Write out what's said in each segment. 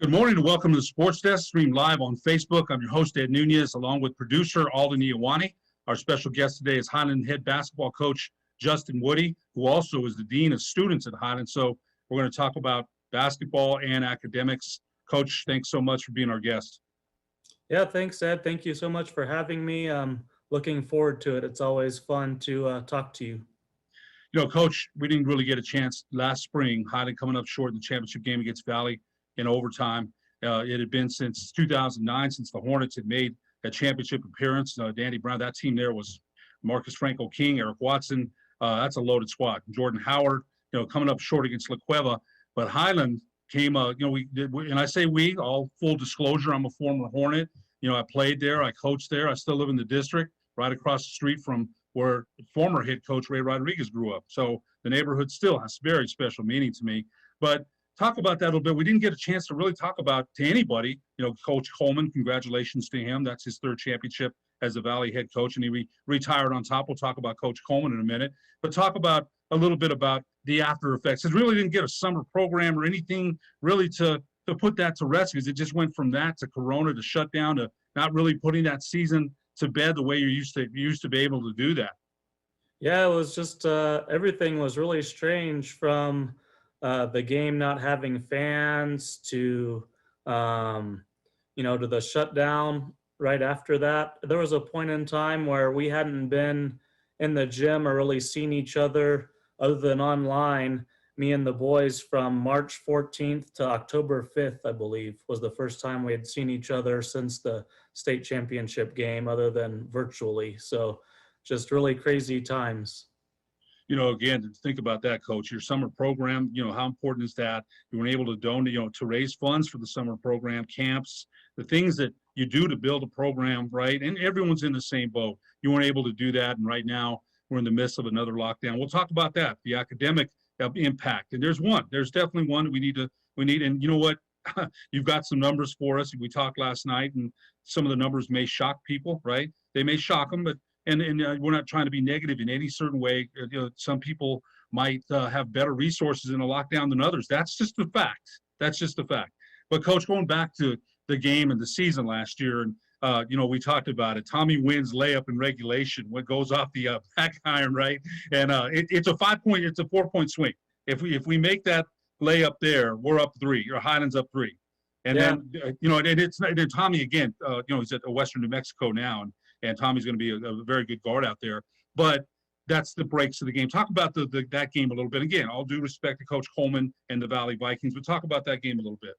Good morning and welcome to the Sports Desk, streamed live on Facebook. I'm your host, Ed Nunez, along with producer Alden Iowani. Our special guest today is Highland head basketball coach Justin Woody, who also is the dean of students at Highland. So we're going to talk about basketball and academics. Coach, thanks so much for being our guest. Yeah, thanks, Ed. Thank you so much for having me. I'm looking forward to it. It's always fun to talk to you. Coach, we didn't really get a chance last spring. Highland coming up short in the championship game against Valley in overtime. It had been since 2009 since the Hornets had made a championship appearance. Danny Brown, that team there was Marcus Franco King, Eric Watson. That's a loaded squad. Jordan Howard, coming up short against La Cueva. But Highland came, we did, and I say we, all full disclosure, I'm a former Hornet. I played there, I coached there, I still live in the district, right across the street from where former head coach Ray Rodriguez grew up. So the neighborhood still has very special meaning to me. But talk about that a little bit. We didn't get a chance to really talk about to anybody. Coach Coleman, congratulations to him. That's his third championship as the Valley head coach, and he retired on top. We'll talk about Coach Coleman in a minute. But talk about a little bit about the after effects. It really didn't get a summer program or anything really to put that to rest, because it just went from that to Corona to shutdown to not really putting that season to bed the way you used to be able to do that. Yeah, it was just everything was really strange, from the game not having fans to to the shutdown right after that. There was a point in time where we hadn't been in the gym or really seen each other than online. Me and the boys, from March 14th to October 5th, I believe, was the first time we had seen each other since the state championship game, other than virtually. So just really crazy times. Again, to think about that, Coach, your summer program, how important is that? You were able to donate, to raise funds for the summer program, camps, the things that you do to build a program, right? And everyone's in the same boat. You weren't able to do that, and right now we're in the midst of another lockdown. We'll talk about that, the academic impact. And there's definitely one we need. And you know what? You've got some numbers for us. We talked last night, and some of the numbers may shock people, right? They may shock them, but and we're not trying to be negative in any certain way. Some people might have better resources in a lockdown than others. That's just a fact. But Coach, going back to the game and the season last year, and we talked about it. Tommy Wynn's layup in regulation, what goes off the back iron, right? And it's a 4-point swing. If we make that layup there, we're up 3, or Highland's up 3. And then and it's then Tommy again. He's at Western New Mexico now, and Tommy's going to be a very good guard out there. But that's the breaks of the game. Talk about that game a little bit. Again, all due respect to Coach Coleman and the Valley Vikings, but talk about that game a little bit.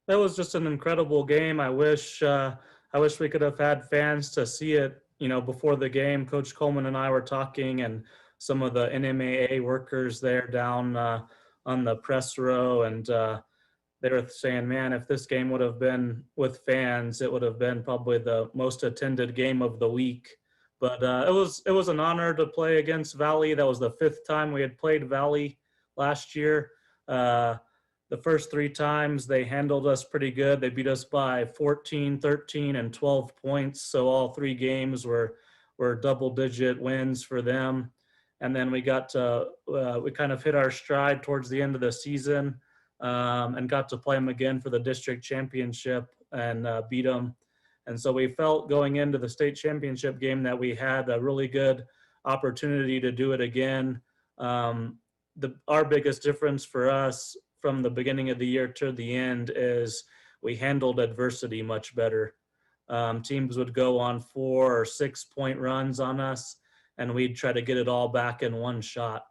That was just an incredible game. I wish we could have had fans to see it. Before the game, Coach Coleman and I were talking, and some of the NMAA workers there down on the press row, and they were saying, man, if this game would have been with fans, it would have been probably the most attended game of the week. But it was an honor to play against Valley. That was the 5th time we had played Valley last year. The first 3 times they handled us pretty good. They beat us by 14, 13, and 12 points. So all 3 games were double-digit wins for them. And then we got to we kind of hit our stride towards the end of the season, and got to play them again for the district championship and beat them. And so we felt going into the state championship game that we had a really good opportunity to do it again. Our biggest difference for us from the beginning of the year to the end is we handled adversity much better. Teams would go on 4 or 6 point runs on us, and we'd try to get it all back in one shot,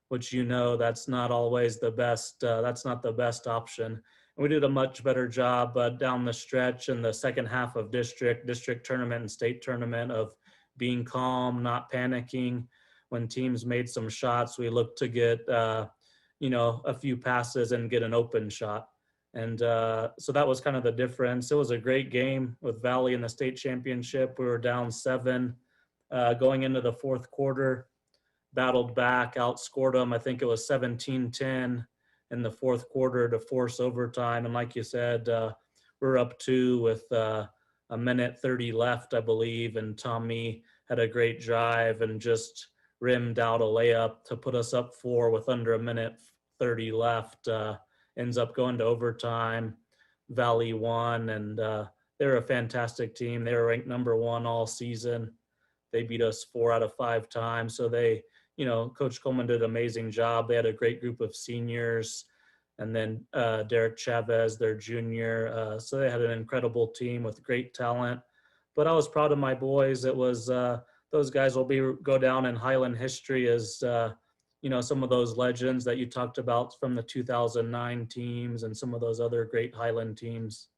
which that's not always the best. That's not the best option. And we did a much better job down the stretch in the second half of district tournament and state tournament of being calm, not panicking. When teams made some shots, we looked to get a few passes and get an open shot. And so that was kind of the difference. It was a great game with Valley in the state championship. We were down 7 going into the 4th quarter, battled back, outscored them. I think it was 17-10 in the 4th quarter to force overtime. And like you said, we're up 2 with a minute 30 left, I believe. And Tommy had a great drive and just rimmed out a layup to put us up 4 with under a minute 30 left. Ends up going to overtime. Valley won, and they're a fantastic team. They were ranked #1 all season. They beat us 4 out of 5 times. So they, Coach Coleman did an amazing job. They had a great group of seniors, and then Derek Chavez, their junior. So they had an incredible team with great talent. But I was proud of my boys. It was those guys will go down in Highland history as some of those legends that you talked about from the 2009 teams and some of those other great Highland teams.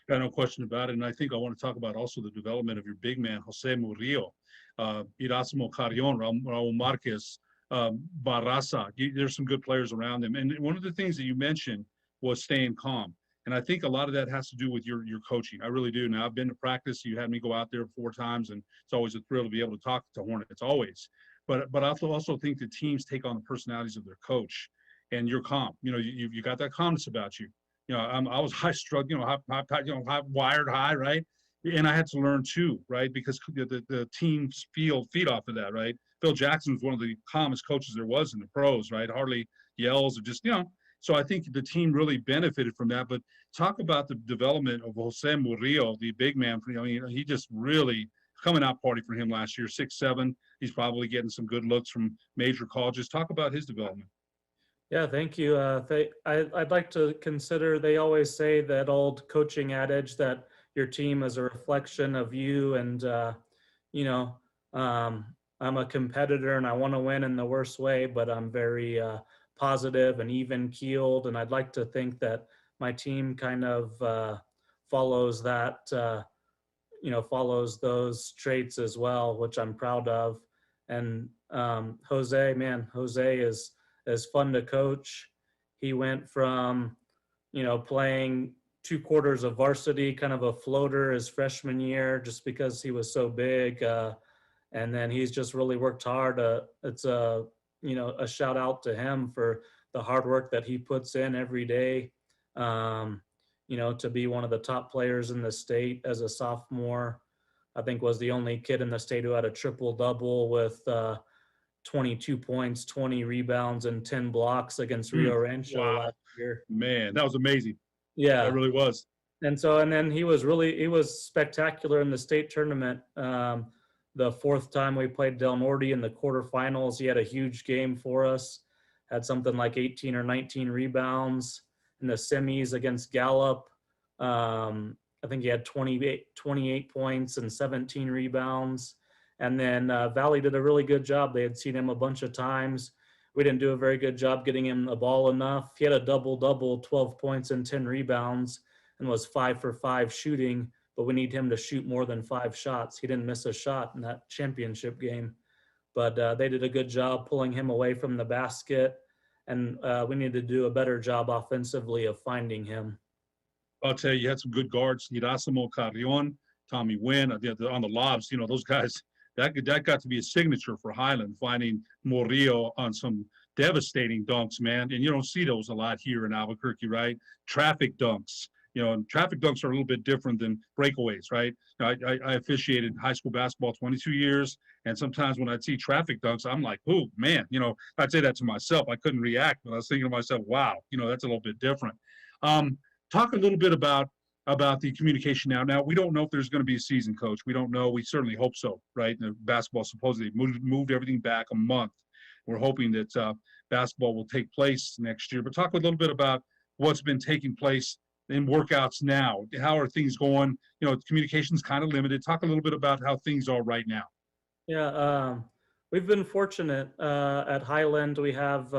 Yeah, no question about it. And I think I want to talk about also the development of your big man, Jose Murillo, Erasmo Carrion, Raul Marquez, Barraza. There's some good players around them. And one of the things that you mentioned was staying calm. And I think a lot of that has to do with your coaching. I really do. Now, I've been to practice. You had me go out there 4 times, and it's always a thrill to be able to talk to Hornet. It's always. But I also think the teams take on the personalities of their coach, and you're calm. You got that calmness about you. I was high strung, high wired high, right? And I had to learn too, right? Because the teams feed off of that, right? Phil Jackson was one of the calmest coaches there was in the pros, right? Hardly yells or just, So I think the team really benefited from that. But talk about the development of Jose Murillo, the big man. He just really coming out party for him last year, 6'7". He's probably getting some good looks from major colleges. Talk about his development. Yeah, thank you. I'd like to consider, they always say that old coaching adage that your team is a reflection of you. And, I'm a competitor and I want to win in the worst way, but I'm very positive and even keeled. And I'd like to think that my team kind of follows that, follows those traits as well, which I'm proud of. And Jose is fun to coach. He went from, playing 2 quarters of varsity, kind of a floater his freshman year, just because he was so big. And then he's just really worked hard. It's a shout out to him for the hard work that he puts in every day. To be one of the top players in the state as a sophomore. I think was the only kid in the state who had a triple-double with 22 points, 20 rebounds, and 10 blocks against Rio Rancho last year. Man, that was amazing. Yeah. That really was. And then he was spectacular in the state tournament. The 4th time we played Del Norte in the quarterfinals, he had a huge game for us, had something like 18 or 19 rebounds. In the semis against Gallup, I think he had 28 points and 17 rebounds. And then Valley did a really good job. They had seen him a bunch of times. We didn't do a very good job getting him the ball enough. He had a double-double, 12 points and 10 rebounds, and was 5 for 5 shooting, but we need him to shoot more than 5 shots. He didn't miss a shot in that championship game. But they did a good job pulling him away from the basket, and we need to do a better job offensively of finding him. I'll tell you had some good guards. Erasmo Carrion, Tommy Wynn, on the lobs, those guys, that got to be a signature for Highland, finding Murillo on some devastating dunks, man. And you don't see those a lot here in Albuquerque, right? Traffic dunks. And traffic dunks are a little bit different than breakaways, right? I officiated high school basketball 22 years, and sometimes when I'd see traffic dunks, I'm like, oh, man, I'd say that to myself. I couldn't react, but I was thinking to myself, wow, that's a little bit different. Talk a little bit about the communication now. Now, we don't know if there's going to be a season, Coach. We don't know. We certainly hope so, right? The basketball supposedly moved everything back a month. We're hoping that basketball will take place next year. But talk a little bit about what's been taking place in workouts now. How are things going? Communication's kind of limited. Talk a little bit about how things are right now. Yeah, we've been fortunate at Highland. We have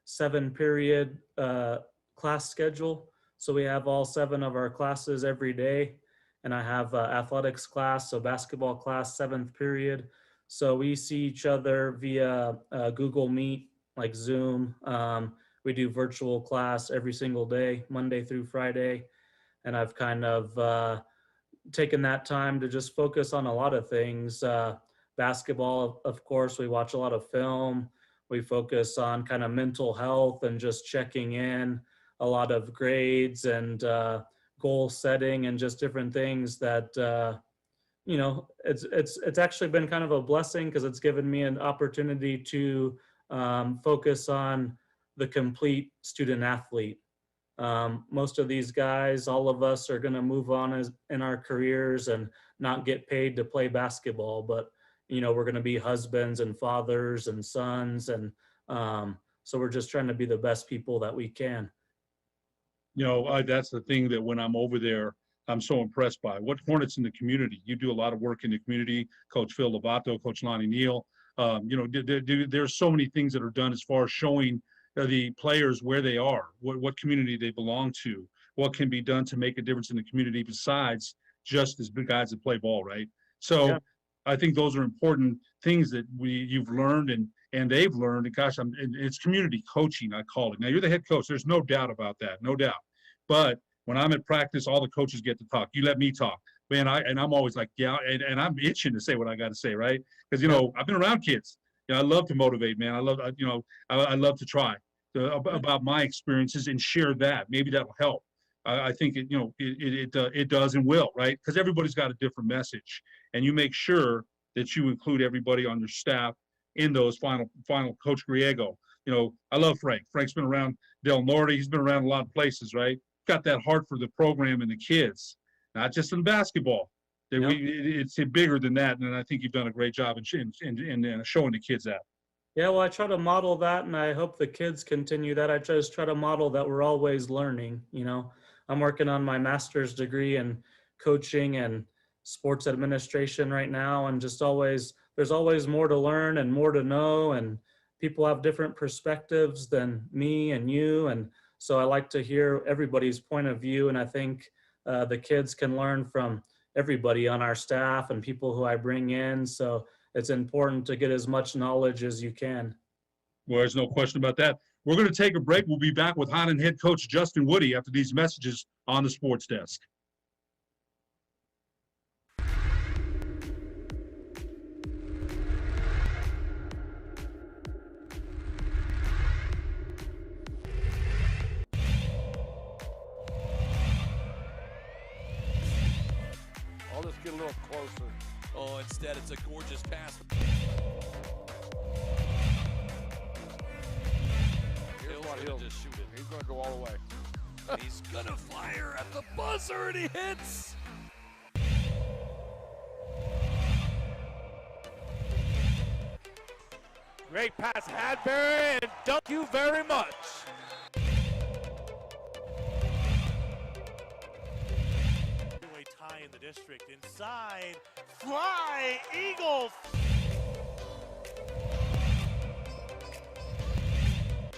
7-period class schedule. So we have all 7 of our classes every day. And I have athletics class, so basketball class, 7th period. So we see each other via Google Meet, like Zoom. We do virtual class every single day, Monday through Friday. And I've kind of taken that time to just focus on a lot of things. Basketball, of course, we watch a lot of film. We focus on kind of mental health and just checking in, a lot of grades and goal setting and just different things that, it's actually been kind of a blessing because it's given me an opportunity to focus on the complete student athlete. Most of these guys, all of us are going to move on in our careers and not get paid to play basketball, but we're going to be husbands and fathers and sons. And so we're just trying to be the best people that we can. That's the thing that when I'm over there, I'm so impressed by. What Hornets in the community? You do a lot of work in the community, Coach Phil Lovato, Coach Lonnie Neal. There's so many things that are done as far as showing the players where they are, what community they belong to, what can be done to make a difference in the community besides just as big guys that play ball, right? So yeah. I think those are important things that you've learned and they've learned. And gosh, it's community coaching, I call it. Now, you're the head coach. There's no doubt about that, no doubt. But when I'm at practice, all the coaches get to talk. You let me talk. Man, I'm always like, yeah, and I'm itching to say what I got to say, right? Because, I've been around kids. I love to motivate, man. I love to try about my experiences and share that. Maybe that'll help. I think it does and will, right? Because everybody's got a different message, and you make sure that you include everybody on your staff in those final. Coach Griego, I love Frank. Frank's been around Del Norte. He's been around a lot of places, right? Got that heart for the program and the kids, not just in basketball. It's bigger than that, and I think you've done a great job in showing the kids that. Yeah, well, I try to model that, and I hope the kids continue that. I just try to model that we're always learning. I'm working on my master's degree in coaching and sports administration right now, and there's always more to learn and more to know, and people have different perspectives than me and you, and so I like to hear everybody's point of view, and I think the kids can learn from everybody on our staff and people who I bring in. So it's important to get as much knowledge as you can. Well, there's no question about that. We're going to take a break. We'll be back with Highland head coach Justin Woody after these messages on the Sports Desk. I'll just get a little closer. Oh, instead it's a gorgeous pass. Here's what he'll just shoot it. He's going to go all the way. He's going to fire at the buzzer, and he hits. Great pass, Hadbury, and thank you very much. Tie in the district. Inside, fly, Eagles.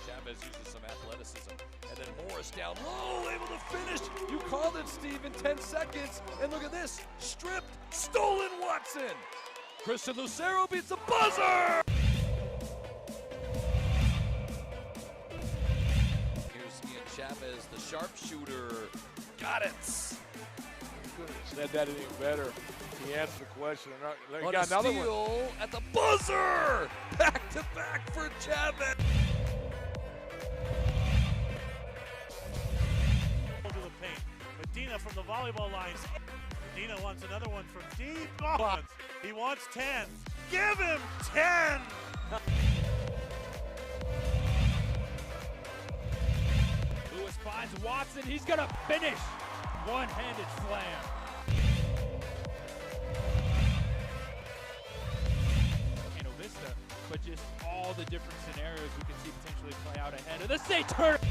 Chavez uses some athleticism. And then Morris down low, able to finish. You called it, Steve, in 10 seconds. And look at this, stripped, stolen Watson. Christian Lucero beats the buzzer. Here's Ian Chavez, the sharpshooter. Got it. Said that any better. He answered the question. He On got a another steal one. at the buzzer. Back to back for Chavez. To the paint. Medina from the volleyball lines. Medina wants another one from deep. Oh, he wants 10. Give him 10. Lewis finds Watson. He's going to finish. One-handed slam. Vista, but just all the different scenarios we can see potentially play out ahead of the state tournament.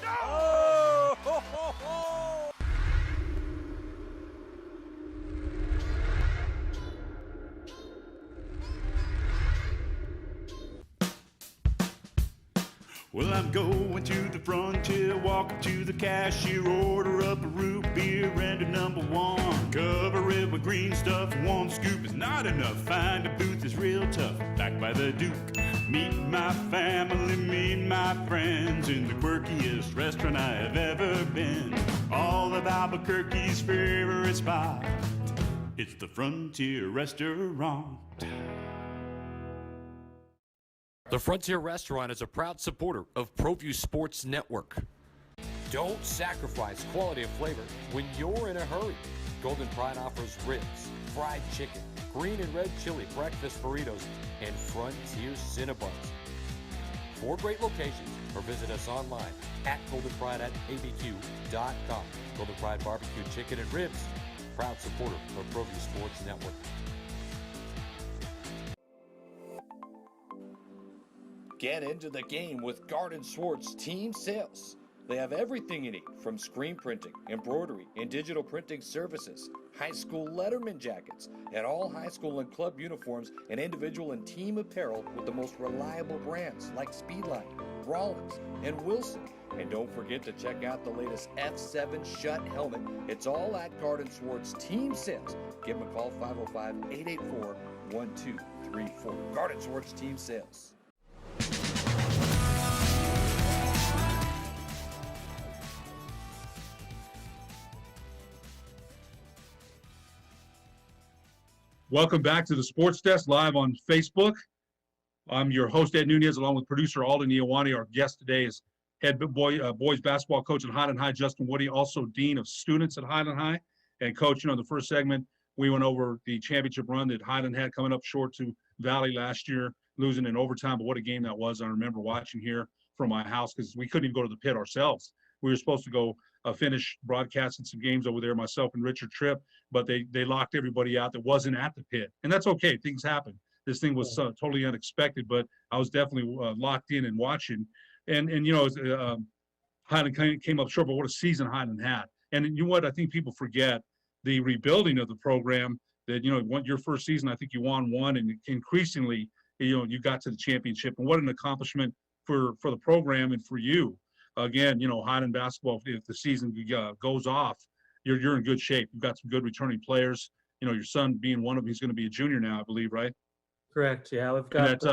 Oh! Ho, ho, ho! Well, I'm going to the frontier, walk up to the cashier, order up a root beer and a number one. Cover it with green stuff, one scoop is not enough. Find a booth is real tough, back by the Duke. Meet my family, meet my friends in the quirkiest restaurant I have ever been. All of Albuquerque's favorite spot, it's the Frontier Restaurant. The Frontier Restaurant is a proud supporter of ProView Sports Network. Don't sacrifice quality and flavor when you're in a hurry. Golden Pride offers ribs, fried chicken, green and red chili breakfast burritos, and Frontier Cinnabons. 4 great locations, or visit us online at goldenpride@abq.com. Golden Pride Barbecue Chicken and Ribs, proud supporter of ProView Sports Network. Get into the game with Garden Swartz Team Sales. They have everything you need, from screen printing, embroidery, and digital printing services, high school letterman jackets, and all high school and club uniforms, and individual and team apparel with the most reliable brands like Speedline, Rawlins, and Wilson. And don't forget to check out the latest F7 Shut helmet. It's all at Garden Swartz Team Sales. Give them a call, 505-884-1234. Garden Swartz Team Sales. Welcome back to the Sports Desk live on Facebook. I'm your host, Ed Nunez, along with producer Alden Iowani. Our guest today is head boys basketball coach at Highland High, Justin Woody, also dean of students at Highland High. And coach, the first segment, we went over the championship run that Highland had coming up short to Valley last year, losing in overtime. But what a game that was. I remember watching here from my house because we couldn't even go to the pit ourselves. We were supposed to go finish broadcasting some games over there, myself and Richard Tripp, but they locked everybody out that wasn't at the pit. And that's okay. Things happen. This thing was totally unexpected, but I was definitely locked in and watching. And Highland came up short, but what a season Highland had. And you know what? I think people forget the rebuilding of the program that, your first season, I think you won one, and increasingly, you got to the championship. And what an accomplishment for the program and for you. Again, Highland basketball, if the season goes off, you're in good shape. You've got some good returning players. Your son being one of them, he's going to be a junior now, I believe, right? Correct. Yeah, we've got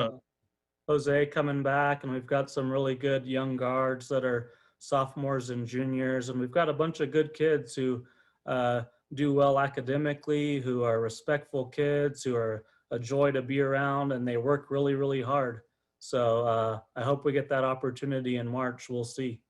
Jose coming back, and we've got some really good young guards that are sophomores and juniors, and we've got a bunch of good kids who do well academically, who are respectful kids, who are a joy to be around, and they work really, really hard. So I hope we get that opportunity in March. We'll see.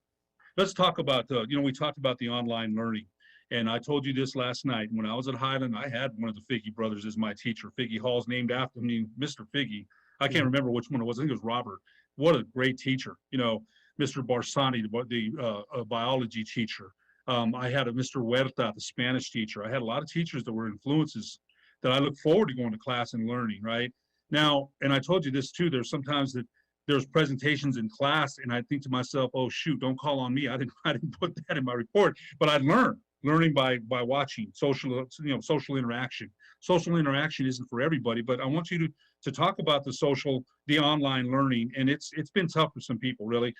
Let's talk about we talked about the online learning, and I told you this last night. When I was at Highland, I had one of the Figge brothers as my teacher. Figge Hall's named after me, Mr. Figge. I can't remember which one it was. I think it was Robert. What a great teacher. Mr. Barsani, the biology teacher. I had a Mr. Huerta, the Spanish teacher. I had a lot of teachers that were influences that I look forward to going to class and learning, right? Now, and I told you this too, there's sometimes that there's presentations in class and I think to myself, oh shoot, don't call on me. I didn't put that in my report, but I learning by watching social interaction. Social interaction isn't for everybody, but I want you to talk about the online learning. And it's been tough for some people, really,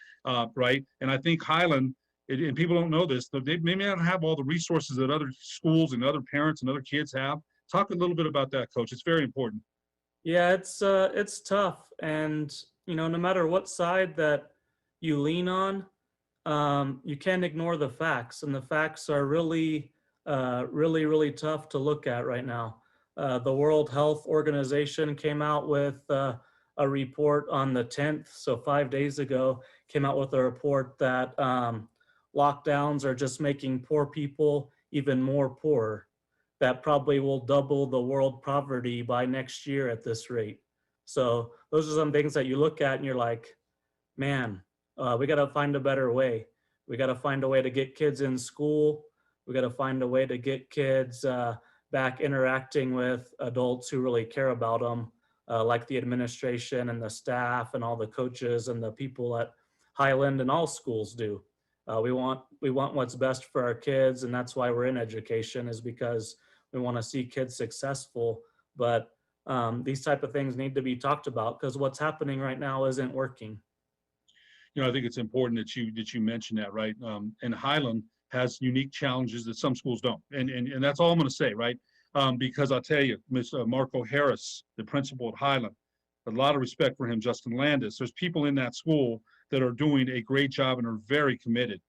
right? And I think Highland, and people don't know this, they may not have all the resources that other schools and other parents and other kids have. Talk a little bit about that, Coach. It's very important. Yeah, it's tough, and no matter what side that you lean on, you can't ignore the facts, and the facts are really, really tough to look at right now. The World Health Organization came out with a report on the 10th, so 5 days ago, came out with a report that lockdowns are just making poor people even more poor. That probably will double the world poverty by next year at this rate. So those are some things that you look at and you're like, man, we got to find a better way. We got to find a way to get kids in school. We got to find a way to get kids back interacting with adults who really care about them, like the administration and the staff and all the coaches and the people at Highland and all schools do. We want what's best for our kids, and that's why we're in education, is because we want to see kids successful. But these type of things need to be talked about because what's happening right now isn't working. I think it's important that you mention that, right? And Highland has unique challenges that some schools don't, and that's all I'm going to say, right? Because I'll tell you, Ms. Marco Harris, the principal at Highland, a lot of respect for him. Justin Landis. There's people in that school that are doing a great job and are very committed.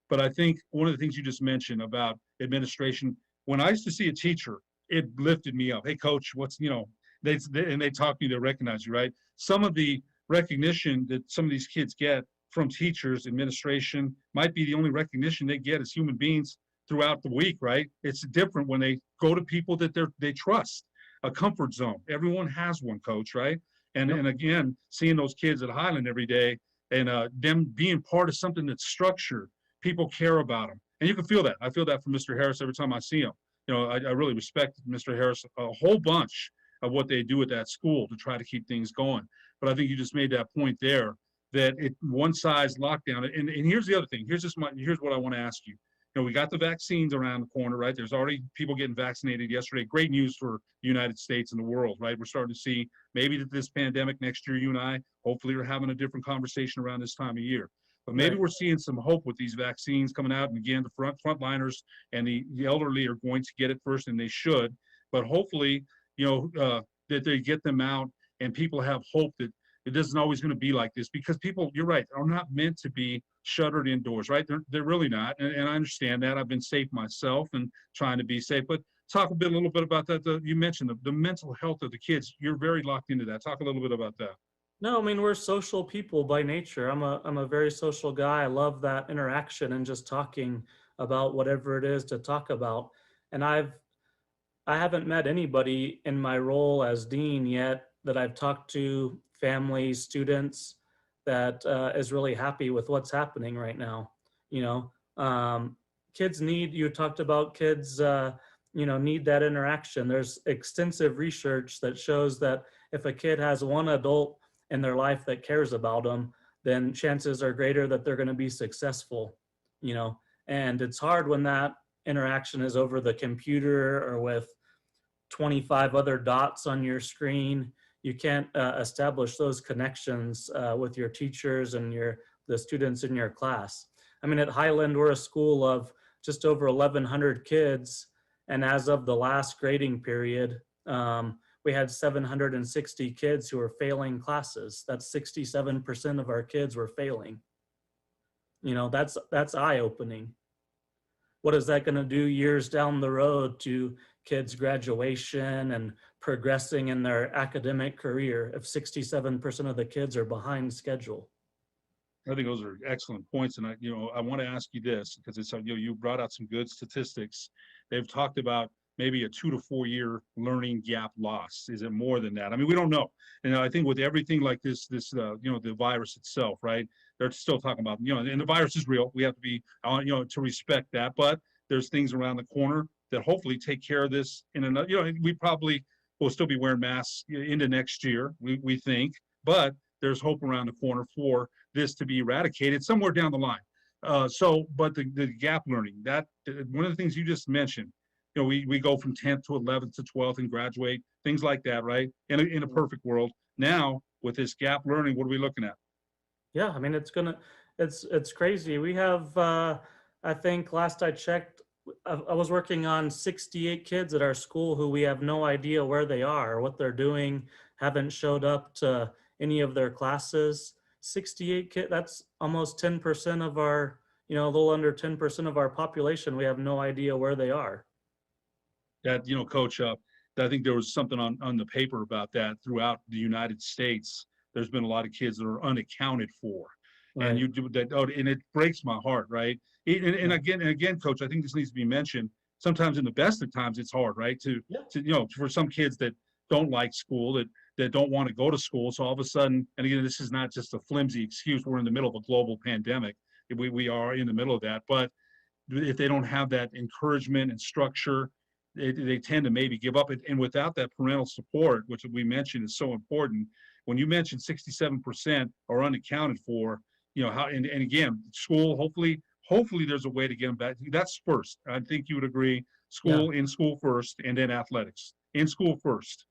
But I think one of the things you just mentioned about administration, when I used to see a teacher, it lifted me up. Hey, coach, they talk to you, they recognize you, right? Some of the recognition that some of these kids get from teachers, administration, might be the only recognition they get as human beings throughout the week, right? It's different when they go to people that they trust, a comfort zone. Everyone has one, coach, right? And again, seeing those kids at Highland every day and them being part of something that's structured, people care about them. And you can feel that. I feel that from Mr. Harris every time I see him. I really respect Mr. Harris a whole bunch of what they do at that school to try to keep things going. But I think you just made that point there that one size lockdown. And here's the other thing. Here's what I want to ask you. We got the vaccines around the corner, right? There's already people getting vaccinated yesterday. Great news for the United States and the world, right? We're starting to see maybe that this pandemic next year, you and I, hopefully are having a different conversation around this time of year. But maybe we're seeing some hope with these vaccines coming out. And again, the frontliners and the elderly are going to get it first, and they should. But hopefully, that they get them out and people have hope that it isn't always going to be like this, because people, you're right, are not meant to be shuttered indoors, right? They're really not. And I understand that. I've been safe myself and trying to be safe. But talk a little bit about that. You mentioned the mental health of the kids. You're very locked into that. Talk a little bit about that. No, I mean, we're social people by nature. I'm a very social guy. I love that interaction and just talking about whatever it is to talk about. And I haven't met anybody in my role as dean yet that I've talked to, families, students, that is really happy with what's happening right now. Kids need, you talked about kids, need that interaction. There's extensive research that shows that if a kid has one adult in their life that cares about them, then chances are greater that they're going to be successful, and it's hard when that interaction is over the computer or with 25 other dots on your screen. You can't establish those connections with your teachers and the students in your class. I mean, at Highland, we're a school of just over 1,100 kids, and as of the last grading period, we had 760 kids who were failing classes. That's 67% of our kids were failing. That's eye-opening. What is that going to do years down the road to kids' graduation and progressing in their academic career if 67% of the kids are behind schedule? I think those are excellent points. And I want to ask you this, because it's, you brought out some good statistics. They've talked about maybe a 2 to 4 year learning gap loss. Is it more than that? I mean, we don't know. And I think with everything like this, the virus itself, right? They're still talking about, and the virus is real. We have to be, to respect that. But there's things around the corner that hopefully take care of this in another, we probably will still be wearing masks into next year, we think, but there's hope around the corner for this to be eradicated somewhere down the line. But the gap learning, that one of the things you just mentioned, we go from 10th to 11th to 12th and graduate, things like that, right? In a perfect world. Now, with this gap learning, what are we looking at? Yeah, I mean, it's crazy. We have, I think last I checked, I was working on 68 kids at our school who we have no idea where they are or what they're doing, haven't showed up to any of their classes. 68 kids, that's almost 10% of our, a little under 10% of our population. We have no idea where they are. That, Coach, I think there was something on the paper about that throughout the United States. There's been a lot of kids that are unaccounted for. Right. And you do that, and it breaks my heart, right? And again, Coach, I think this needs to be mentioned. Sometimes in the best of times, it's hard, right? To for some kids that don't like school, that don't want to go to school. So all of a sudden, and again, this is not just a flimsy excuse. We're in the middle of a global pandemic. We are in the middle of that. But if they don't have that encouragement and structure, they tend to maybe give up. And without that parental support, which we mentioned is so important, when you mentioned 67% are unaccounted for, and again, school, hopefully there's a way to get them back. That's first. I think you would agree, in school first, and then athletics. In school first.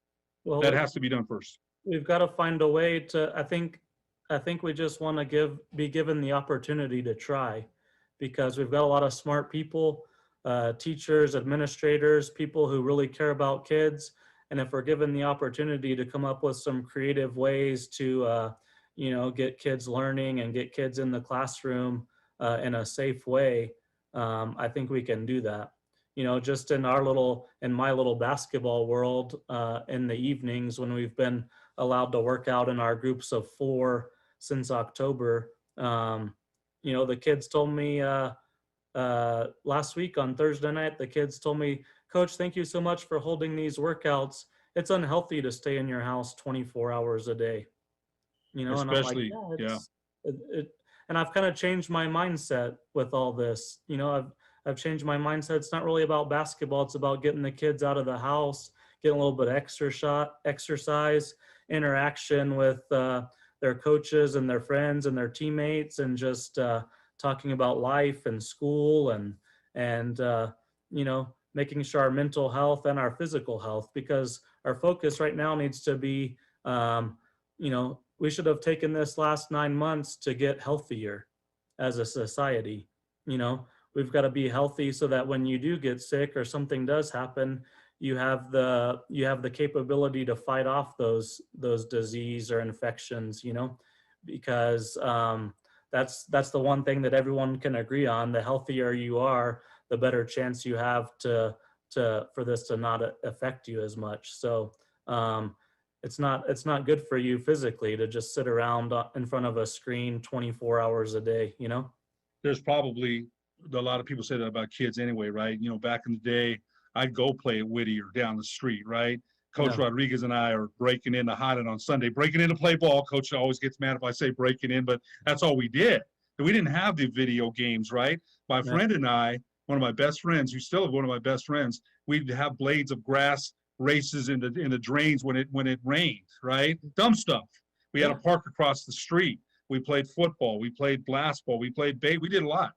Well, that has to be done first. We've got to find a way to, I think we just want to be given the opportunity to try, because we've got a lot of smart people, teachers, administrators, people who really care about kids. And if we're given the opportunity to come up with some creative ways to, get kids learning and get kids in the classroom in a safe way, I think we can do that. Just in my little basketball world, in the evenings when we've been allowed to work out in our groups of 4 since October, the kids told me last week on Thursday night, the kids told me, Coach, thank you so much for holding these workouts. It's unhealthy to stay in your house 24 hours a day, you know, and I'm like, Especially, yeah, yeah. and I've kind of changed my mindset with all this. You know, I've changed my mindset. It's not really about basketball. It's about getting the kids out of the house, getting a little bit of exercise, interaction with their coaches and their friends and their teammates, and just talking about life and school and you know, making sure our mental health and our physical health, because our focus right now needs to be, you know, we should have taken this last 9 months to get healthier as a society. You know, we've got to be healthy so that when you do get sick or something does happen, you have the capability to fight off those disease or infections, you know, because that's the one thing that everyone can agree on. The healthier you are, the better chance you have for this to not affect you as much. So it's not good for you physically to just sit around in front of a screen 24 hours a day, you know? There's probably a lot of people say that about kids anyway, right? You know, back in the day, I'd go play at Whittier down the street, right? Coach Yeah. Rodriguez and I are breaking into Highland on Sunday, breaking in to play ball. Coach always gets mad if I say breaking in, but that's all we did. And we didn't have the video games, right? My Yeah. friend and I, one of my best friends, who's still one of my best friends, we'd have blades of grass races in the drains when it rained, right? Dumb stuff. We had a park across the street. We played football. We played blast ball. We played bait. We did a lot.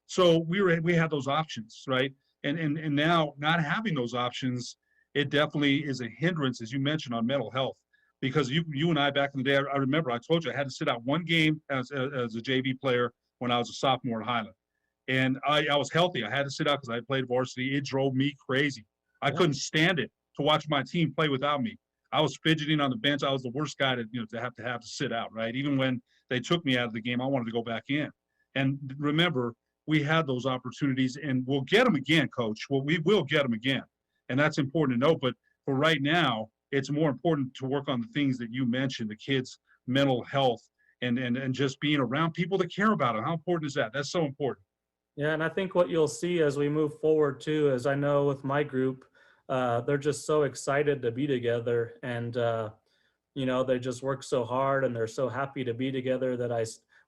So we had those options, right? And now not having those options, it definitely is a hindrance, as you mentioned, on mental health. Because you and I back in the day, I remember I told you I had to sit out one game as a JV player when I was a sophomore at Highland. And I was healthy. I had to sit out because I played varsity. It drove me crazy. I couldn't stand it to watch my team play without me. I was fidgeting on the bench. I was the worst guy to have to sit out, right? Even when they took me out of the game, I wanted to go back in. And remember, we had those opportunities, and we'll get them again, Coach. Well, we will get them again, and that's important to know. But for right now, it's more important to work on the things that you mentioned, the kids' mental health, and just being around people that care about them. How important is that? That's so important. Yeah, and I think what you'll see as we move forward too, is I know with my group, they're just so excited to be together, and you know, they just work so hard, and they're so happy to be together that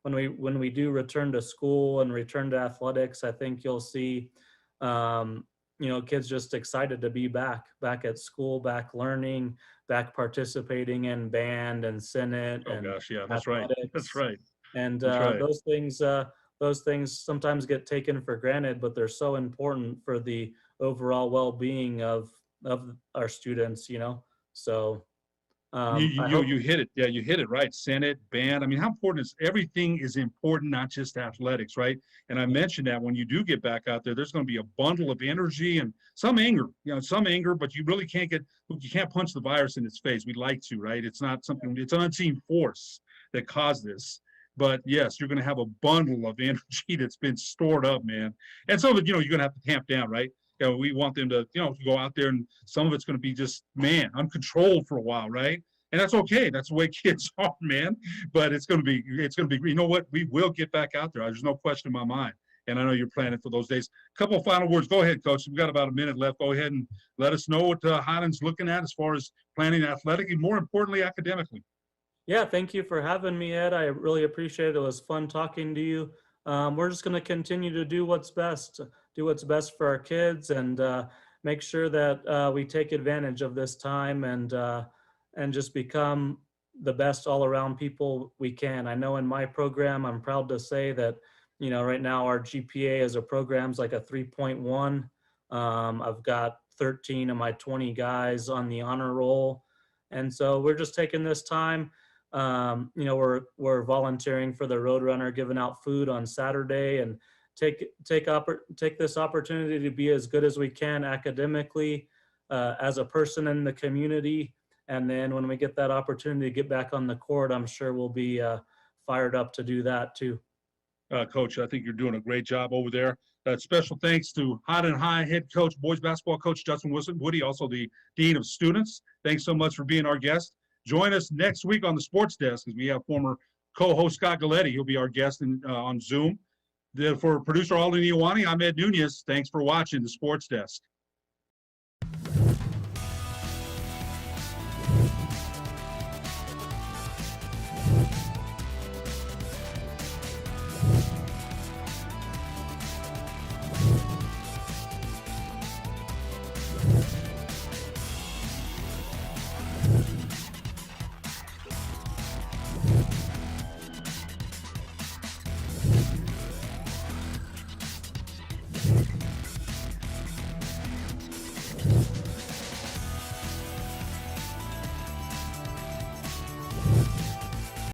when we do return to school and return to athletics, I think you'll see, you know, kids just excited to be back at school, back learning, back participating in band and Senate. Oh and gosh, yeah, that's right. That's right. And That's right. those things sometimes get taken for granted, but they're so important for the overall well-being of our students, you know? So You hit it. Yeah, you hit it right. Senate, band. I mean, how important is everything is important, not just athletics, right? And I mentioned that when you do get back out there, there's going to be a bundle of energy and some anger, but you really you can't punch the virus in its face. We'd like to, right? It's not something, it's an unseen force that caused this. But yes, you're going to have a bundle of energy that's been stored up, man. And some of it, you're going to have to tamp down, right? We want them to, go out there, and some of it's going to be just, uncontrolled for a while, right? And that's okay. That's the way kids are, man. But it's going to be, you know what? We will get back out there. There's no question in my mind. And I know you're planning for those days. A couple of final words. Go ahead, Coach. We've got about a minute left. Go ahead and let us know what Highland's looking at as far as planning athletic and, more importantly, academically. Yeah, thank you for having me, Ed. I really appreciate it. It was fun talking to you. We're just going to continue to do what's best for our kids, and make sure that we take advantage of this time and just become the best all-around people we can. I know in my program, I'm proud to say that, right now our GPA as a program is like a 3.1. I've got 13 of my 20 guys on the honor roll. And so we're just taking this time. We're volunteering for the Roadrunner, giving out food on Saturday, and take this opportunity to be as good as we can academically, as a person in the community. And then when we get that opportunity to get back on the court, I'm sure we'll be fired up to do that too. Coach, I think you're doing a great job over there. Special thanks to Highland High head coach, boys basketball coach Justin Woody, also the Dean of Students. Thanks so much for being our guest. Join us next week on the Sports Desk, as we have former co-host Scott Galletti. He'll be our guest on Zoom. For producer Alden Iwani, I'm Ed Nunez. Thanks for watching the Sports Desk.